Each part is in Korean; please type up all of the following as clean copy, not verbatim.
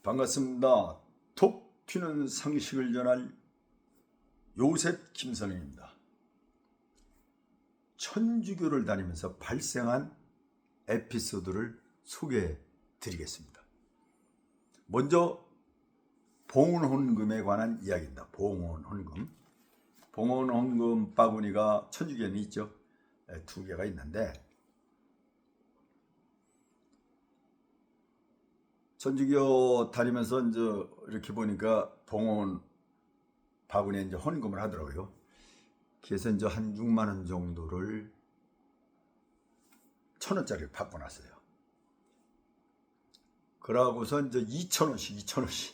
반갑습니다. 톡 튀는 상식을 전할 요셉 김선영입니다. 천주교를 다니면서 발생한 에피소드를 소개해 드리겠습니다. 먼저 봉헌헌금에 관한 이야기입니다. 봉헌헌금. 봉헌헌금 바구니가 천주교에는 있죠. 두 개가 있는데 천주교 다니면서 이제 이렇게 보니까 봉헌 바구니에 이제 헌금을 하더라고요. 그래서 이제 한 6만 원 정도를 1,000원짜리를 바꿔놨어요. 그러고서 이제 2,000원씩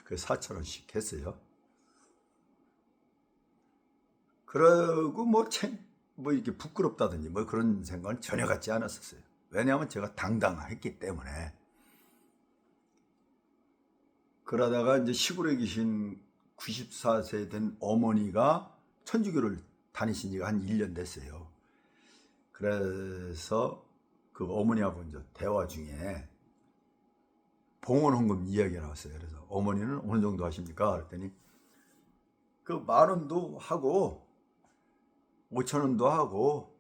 그 4,000원씩 했어요. 그러고 뭐 이렇게 부끄럽다든지 뭐 그런 생각은 전혀 갖지 않았었어요. 왜냐하면 제가 당당했기 때문에. 그러다가 이제 시골에 계신 94세 된 어머니가 천주교를 다니신 지가 한 1년 됐어요. 그래서 그 어머니하고 이제 대화 중에 봉헌헌금 이야기가 나왔어요. 그래서 어머니는 어느 정도 하십니까? 그랬더니 그 10,000원도 하고 5,000원도 하고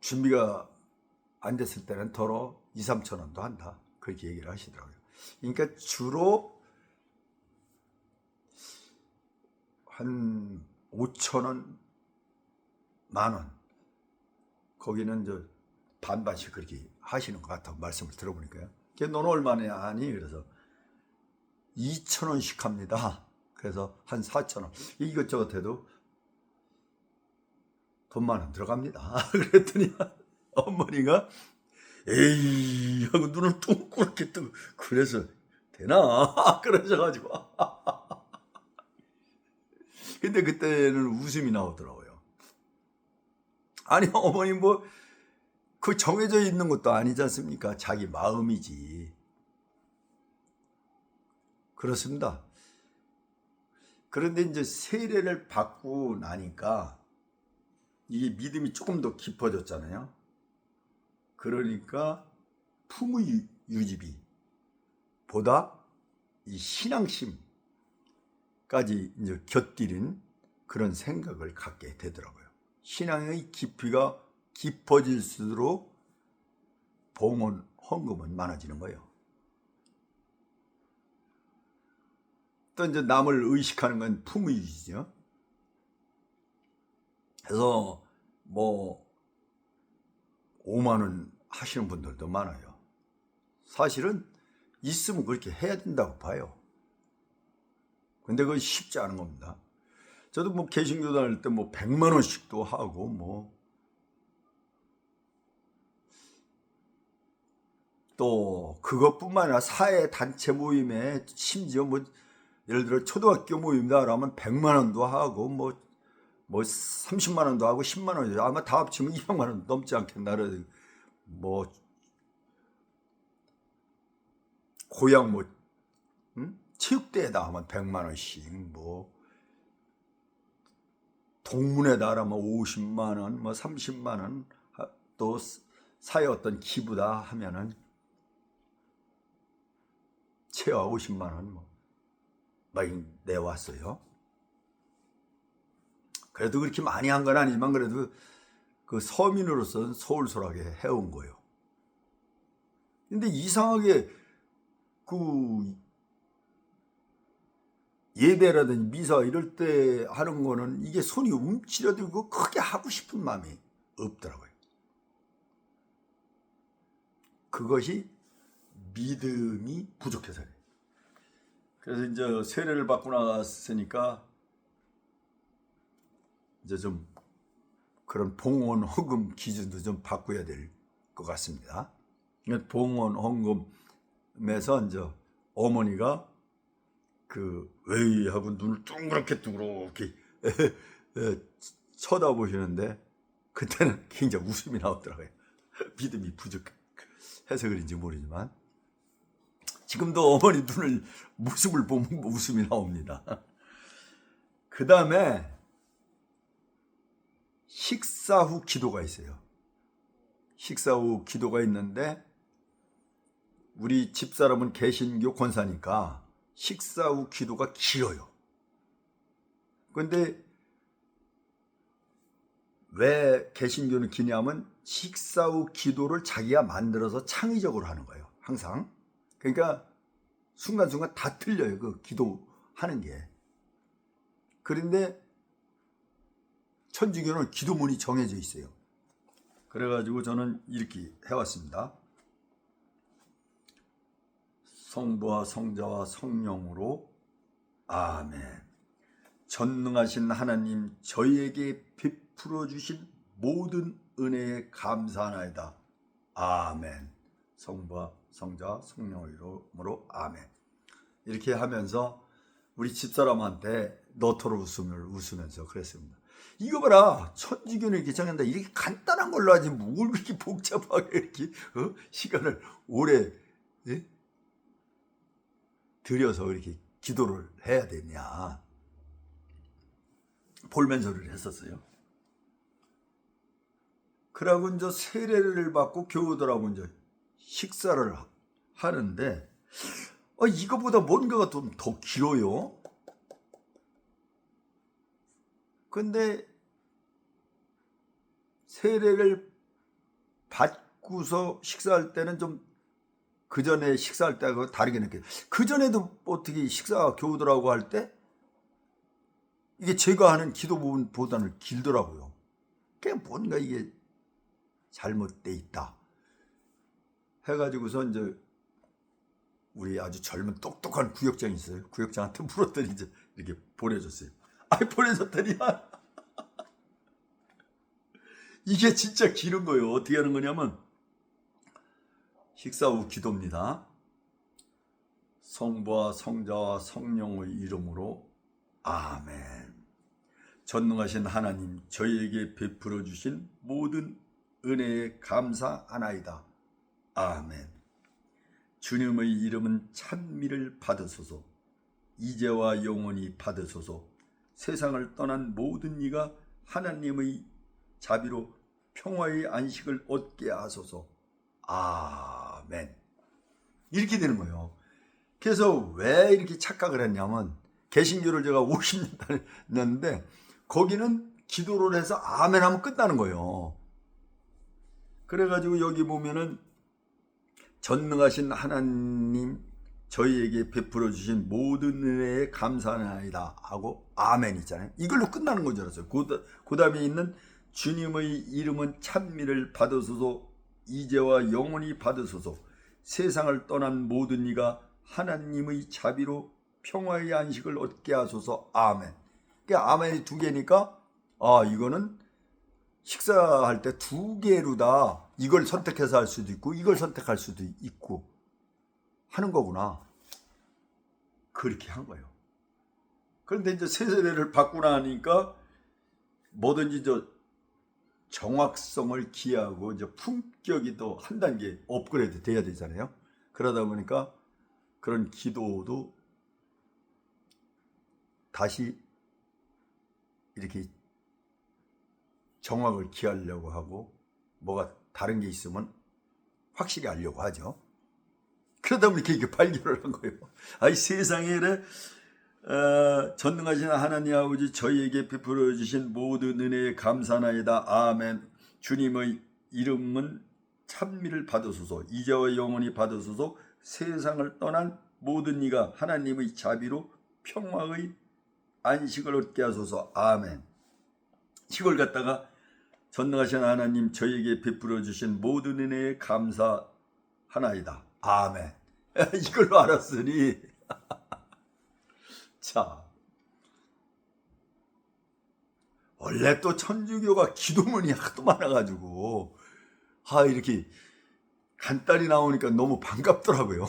준비가 안 됐을 때는 더러 2,000~3,000원도 한다. 그렇게 얘기를 하시더라고요. 그러니까 주로 한 5,000원, 10,000원 거기는 이제 반반씩 그렇게 하시는 것 같다고 말씀을 들어보니까요. 너는 얼마나 하니? 그래서 2,000원씩 합니다. 그래서 한 4,000원 이것저것 해도 돈 10,000원 들어갑니다. 그랬더니 어머니가 에이 하고 눈을 뚱그랗게 뜨고 그래서 되나? 그러셔가지고 근데 그때는 웃음이 나오더라고요. 아니 어머니 뭐 그 정해져 있는 것도 아니지 않습니까? 자기 마음이지. 그렇습니다. 그런데 이제 세례를 받고 나니까 이게 믿음이 조금 더 깊어졌잖아요. 그러니까 품의 유지비 보다 이 신앙심까지 이제 곁들인 그런 생각을 갖게 되더라고요. 신앙의 깊이가 깊어질수록 봉헌 헌금은 많아지는 거예요. 또 이제 남을 의식하는 건 품의 유지죠. 그래서 뭐 5만 원 하시는 분들도 많아요. 사실은 있으면 그렇게 해야 된다고 봐요. 근데 그건 쉽지 않은 겁니다. 저도 뭐 개신교 다닐 때 뭐 100만 원씩도 하고 뭐 또 그것뿐만 아니라 사회 단체 모임에 심지어 뭐 예를 들어 초등학교 모임이다 그러면 100만 원도 하고 뭐 30만 원도 하고 10만 원이죠. 아마 다 합치면 200만 원 넘지 않겠나. 뭐 고향 뭐 체육대회다 하면 100만 원씩 뭐 동문회다 하면 50만 원, 뭐 30만 원, 또 사회 어떤 기부다 하면은 최하 50만 원 뭐 많이 내왔어요. 그래도 그렇게 많이 한 건 아니지만 그래도 그 서민으로서는 소홀소홀하게 해온 거예요. 근데 이상하게 그 예배라든지 미사 이럴 때 하는 거는 이게 손이 움츠려들고 크게 하고 싶은 마음이 없더라고요. 그것이 믿음이 부족해서 그래요. 그래서 이제 세례를 받고 나갔으니까 이제 좀 그런 봉헌 헌금 기준도 좀 바꿔야 될 것 같습니다. 봉헌 헌금에서 이제 어머니가 그 왜 하고 눈을 둥그렇게 쳐다보시는데 그때는 굉장히 웃음이 나오더라고요. 믿음이 부족해서 그런지 모르지만 지금도 어머니 모습을 보면 웃음이 나옵니다. 그 다음에 식사 후 기도가 있어요. 식사 후 기도가 있는데 우리 집사람은 개신교 권사니까 식사 후 기도가 길어요. 그런데 왜 개신교는 기냐면 식사 후 기도를 자기가 만들어서 창의적으로 하는 거예요. 항상. 그러니까 순간순간 다 틀려요. 그 기도하는 게. 그런데 천주교는 기도문이 정해져 있어요. 그래가지고 저는 이렇게 해왔습니다. 성부와 성자와 성령으로 아멘. 전능하신 하나님, 저희에게 베풀어 주신 모든 은혜에 감사하나이다. 아멘. 성부와 성자와 성령의 이름으로 아멘. 이렇게 하면서 우리 집사람한테 너토로 웃으면서 그랬습니다. 이거 봐라, 천주교는 이렇게 정한다. 이렇게 간단한 걸로 하지 뭘 그렇게 복잡하게 이렇게 시간을 오래 들여서 이렇게 기도를 해야 되냐, 볼멘소리를 했었어요. 그러고 이제 세례를 받고 교우들하고 이제 식사를 하는데 이거보다 뭔가가 좀 더 길어요. 근데 세례를 받고서 식사할 때는 좀 그 전에 식사할 때하고 다르게 느껴요. 그 전에도 어떻게 식사 교우들하고 할 때 이게 제가 하는 기도 부분보다는 길더라고요. 그게 뭔가 이게 잘못돼 있다 해가지고서 이제 우리 아주 젊은 똑똑한 구역장이 있어요. 구역장한테 물었더니 이제 이렇게 보내줬어요. 보내줬더니 이게 진짜 길은 거예요. 어떻게 하는 거냐면 식사 후 기도입니다. 성부와 성자와 성령의 이름으로 아멘. 전능하신 하나님, 저희에게 베풀어 주신 모든 은혜에 감사하나이다. 아멘. 주님의 이름은 찬미를 받으소서. 이제와 영원히 받으소서. 세상을 떠난 모든 이가 하나님의 자비로 평화의 안식을 얻게 하소서. 아멘. 이렇게 되는 거예요. 그래서 왜 이렇게 착각을 했냐면 개신교를 제가 50년 다녔는데 거기는 기도를 해서 아멘 하면 끝나는 거예요. 그래가지고 여기 보면은 전능하신 하나님, 저희에게 베풀어 주신 모든 은혜에 감사하나이다 하고 아멘 있잖아요. 이걸로 끝나는 건 줄 알았어요. 그 다음에 있는 주님의 이름은 찬미를 받으소서. 이제와 영원히 받으소서. 세상을 떠난 모든 이가 하나님의 자비로 평화의 안식을 얻게 하소서. 아멘. 그러니까 아멘이 두 개니까 이거는 식사할 때 두 개로 다 이걸 선택해서 할 수도 있고 이걸 선택할 수도 있고 하는 거구나. 그렇게 한 거예요. 그런데 이제 세례를 받고 나니까 뭐든지 정확성을 기하고 이제 품격이 또 한 단계 업그레이드 돼야 되잖아요. 그러다 보니까 그런 기도도 다시 이렇게 정확을 기하려고 하고 뭐가 다른 게 있으면 확실히 알려고 하죠. 그러다 보니까 이렇게 발견을 한 거예요. 세상에 전능하신 하나님 아버지, 저희에게 베풀어 주신 모든 은혜에 감사나이다. 아멘. 주님의 이름은 찬미를 받으소서. 이제와 영원히 받으소서. 세상을 떠난 모든 이가 하나님의 자비로 평화의 안식을 얻게 하소서. 아멘. 이걸 갖다가 전능하신 하나님, 저희에게 베풀어 주신 모든 은혜에 감사하나이다. 아멘. 이걸로 알았으니 자, 원래 또 천주교가 기도문이 하도 많아가지고 이렇게 간단히 나오니까 너무 반갑더라고요.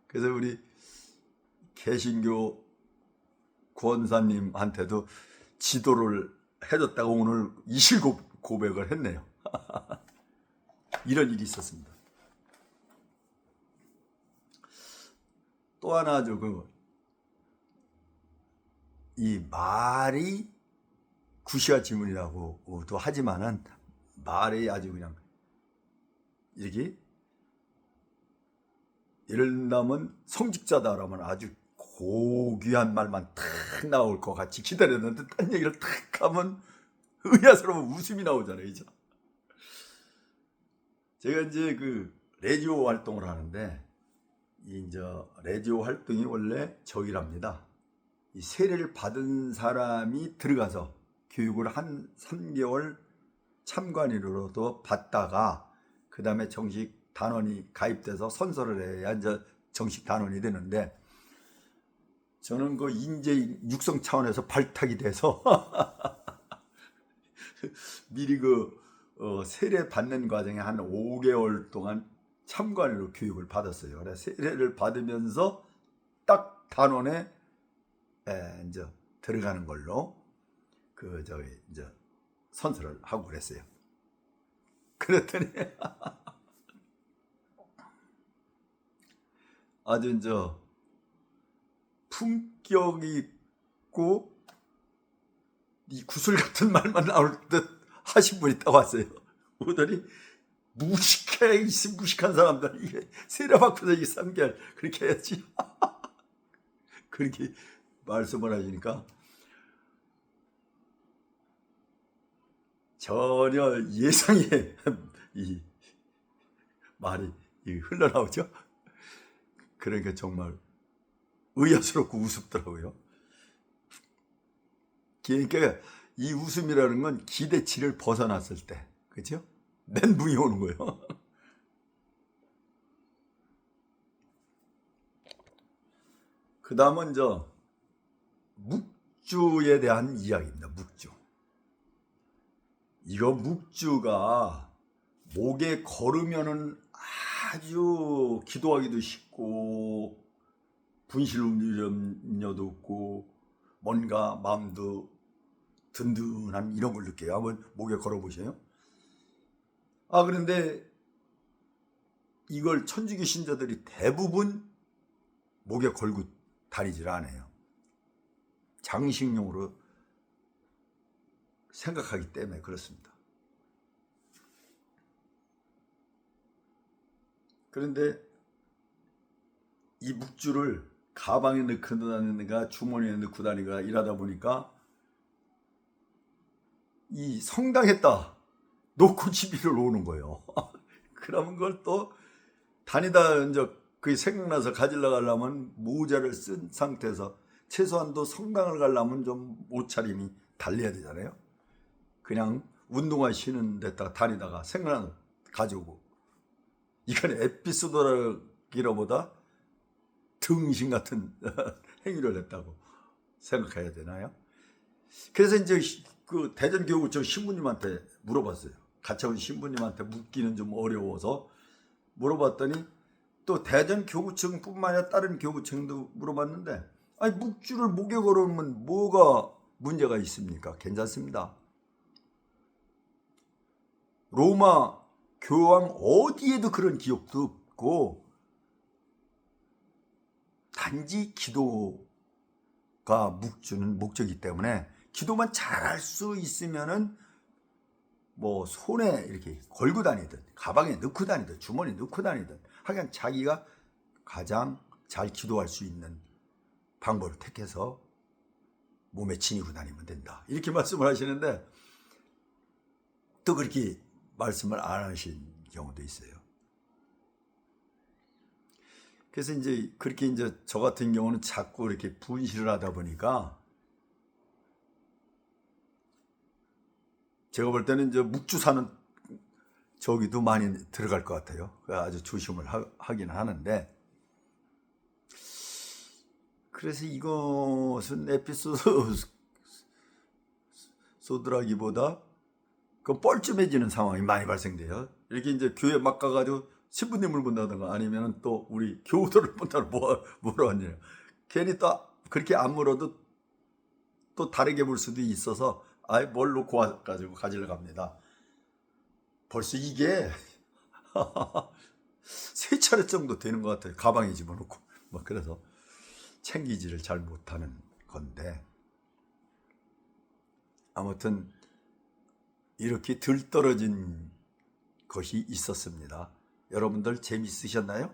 그래서 우리 개신교 권사님한테도 지도를 해줬다고 오늘 이실 고백을 했네요. 이런 일이 있었습니다. 또 하나 이 말이 구시와 지문이라고도 하지만은 말이 아주 그냥 이렇게 예를 든다면 성직자다라면 아주 고귀한 말만 탁 나올 것 같이 기다렸는데 딴 얘기를 탁 하면 의아스러운 웃음이 나오잖아요. 그죠? 제가 이제 그 라디오 활동을 하는데 이제 라디오 활동이 원래 저기랍니다. 이 세례를 받은 사람이 들어가서 교육을 한 3개월 참관인으로도 받다가 그 다음에 정식 단원이 가입돼서 선서를 해야 이제 정식 단원이 되는데 저는 그 인재 육성 차원에서 발탁이 돼서 미리 그 세례 받는 과정에 한 5개월 동안 참관으로 교육을 받았어요. 그래서 세례를 받으면서 딱 단원에 이제 들어가는 걸로 그 저기 이제 선서를 하고 그랬어요. 그랬더니 아주 이제 품격이 있고 이 구슬 같은 말만 나올 듯 하신 분이 딱 왔어요. 오더니 무식한 사람들 이게 세례 받고서 이 3개월 그렇게 해야지. 그렇게 말씀을 하시니까 전혀 예상의 이 말이 흘러나오죠. 그러니까 정말 의아스럽고 우습더라고요. 그러니까 이 웃음이라는 건 기대치를 벗어났을 때, 그죠? 멘붕이 오는 거예요. 그 다음은 묵주에 대한 이야기입니다. 묵주. 이거 묵주가 목에 걸으면은 아주 기도하기도 쉽고 분실 음료도 없고 뭔가 마음도 든든한 이런 걸 느껴요. 한번 목에 걸어보세요. 그런데 이걸 천주교 신자들이 대부분 목에 걸고 다니질 않아요. 장식용으로 생각하기 때문에 그렇습니다. 그런데 이 묵주를 가방에 넣고 다니는가 주머니에 넣고 다니가 일하다 보니까 이 성당했다 놓고 집으로 오는 거예요. 그러면 그걸 또 다니다 이제 그게 생각나서 가지러 가려면 모자를 쓴 상태에서 최소한도 성당을 가려면 좀 옷차림이 달려야 되잖아요. 그냥 운동화 신은 데다가 다니다가 생각나서 가져오고 이건 에피소드라기보다 등신 같은 행위를 했다고 생각해야 되나요? 그래서 이제 그 대전교구청 신부님한테 물어봤어요. 같이 온 신부님한테 묻기는 좀 어려워서 물어봤더니 또 대전교구청뿐만 아니라 다른 교구청도 물어봤는데 아니 묵주를 목에 걸으면 뭐가 문제가 있습니까? 괜찮습니다. 로마 교황 어디에도 그런 기록도 없고 단지 기도가 묵주는 목적이기 때문에 기도만 잘할 수 있으면은 뭐 손에 이렇게 걸고 다니든 가방에 넣고 다니든 주머니에 넣고 다니든 하여간 자기가 가장 잘 기도할 수 있는 방법을 택해서 몸에 지니고 다니면 된다. 이렇게 말씀을 하시는데 또 그렇게 말씀을 안 하신 경우도 있어요. 그래서 이제 그렇게 이제 저 같은 경우는 자꾸 이렇게 분실을 하다 보니까 제가 볼 때는 이제 묵주 사는 저기도 많이 들어갈 것 같아요. 아주 조심을 하긴 하는데 그래서 이것은 에피소드라기보다 그 뻘쭘해지는 상황이 많이 발생돼요. 이렇게 이제 교회 막 가가지고 신부님을 본다든가 아니면 또 우리 교우들을 본다든가 뭐라 하냐. 괜히 또 그렇게 안 물어도 또 다르게 볼 수도 있어서 아예 뭘 놓고 와가지고 가지러 갑니다. 벌써 이게 세 차례 정도 되는 것 같아요. 가방에 집어넣고 막 그래서 챙기지를 잘 못하는 건데 아무튼 이렇게 들떨어진 것이 있었습니다. 여러분들 재미있으셨나요?